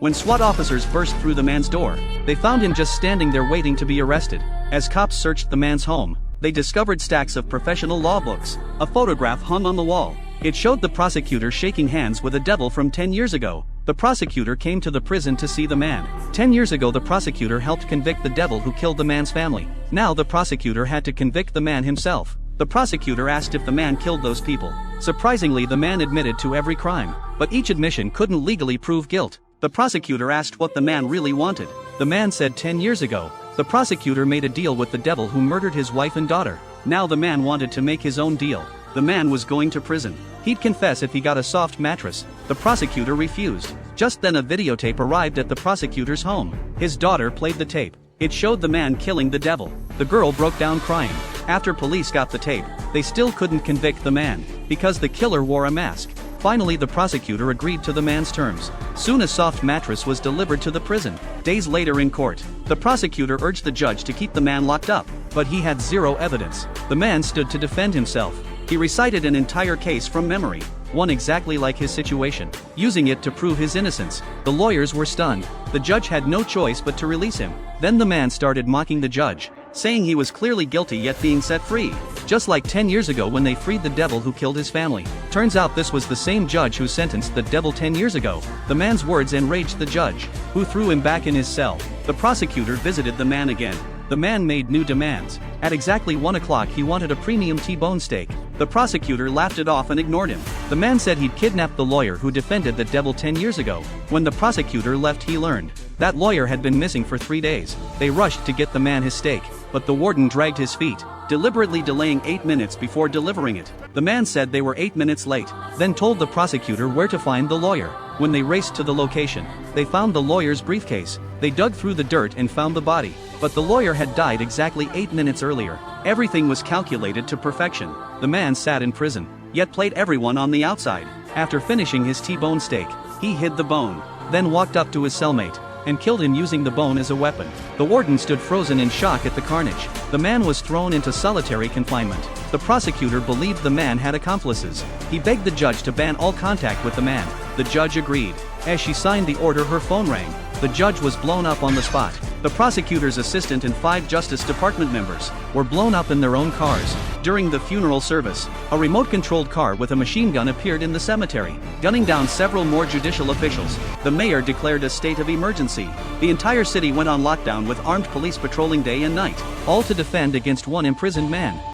When SWAT officers burst through the man's door, they found him just standing there waiting to be arrested. As cops searched the man's home, they discovered stacks of professional law books. A photograph hung on the wall. It showed the prosecutor shaking hands with a devil from 10 years ago. The prosecutor came to the prison to see the man. 10 years ago the prosecutor helped convict the devil who killed the man's family. Now the prosecutor had to convict the man himself. The prosecutor asked if the man killed those people. Surprisingly, the man admitted to every crime, but each admission couldn't legally prove guilt. The prosecutor asked what the man really wanted. The man said 10 years ago, the prosecutor made a deal with the devil who murdered his wife and daughter. Now the man wanted to make his own deal. The man was going to prison. He'd confess if he got a soft mattress. The prosecutor refused. Just then a videotape arrived at the prosecutor's home. His daughter played the tape. It showed the man killing the devil. The girl broke down crying. After police got the tape, they still couldn't convict the man, because the killer wore a mask. Finally the prosecutor agreed to the man's terms. Soon a soft mattress was delivered to the prison. Days later in court, the prosecutor urged the judge to keep the man locked up, but he had zero evidence. The man stood to defend himself. He recited an entire case from memory, one exactly like his situation, using it to prove his innocence. The lawyers were stunned. The judge had no choice but to release him. Then the man started mocking the judge, saying he was clearly guilty yet being set free, just like 10 years ago when they freed the devil who killed his family. Turns out this was the same judge who sentenced the devil 10 years ago. The man's words enraged the judge, who threw him back in his cell. The prosecutor visited the man again. The man made new demands. At exactly 1 o'clock he wanted a premium T-bone steak. The prosecutor laughed it off and ignored him. The man said he'd kidnapped the lawyer who defended the devil 10 years ago. When the prosecutor left he learned that lawyer had been missing for 3 days. They rushed to get the man his steak, but the warden dragged his feet, deliberately delaying 8 minutes before delivering it. The man said they were 8 minutes late, then told the prosecutor where to find the lawyer. When they raced to the location, they found the lawyer's briefcase. They dug through the dirt and found the body, but the lawyer had died exactly 8 minutes earlier. Everything was calculated to perfection. The man sat in prison, yet played everyone on the outside. After finishing his T-bone steak, he hid the bone, then walked up to his cellmate and killed him using the bone as a weapon. The warden stood frozen in shock at the carnage. The man was thrown into solitary confinement. The prosecutor believed the man had accomplices. He begged the judge to ban all contact with the man. The judge agreed. As she signed the order, her phone rang. The judge was blown up on the spot. The prosecutor's assistant and 5 Justice Department members were blown up in their own cars. During the funeral service, a remote-controlled car with a machine gun appeared in the cemetery, gunning down several more judicial officials. The mayor declared a state of emergency. The entire city went on lockdown with armed police patrolling day and night, all to defend against one imprisoned man.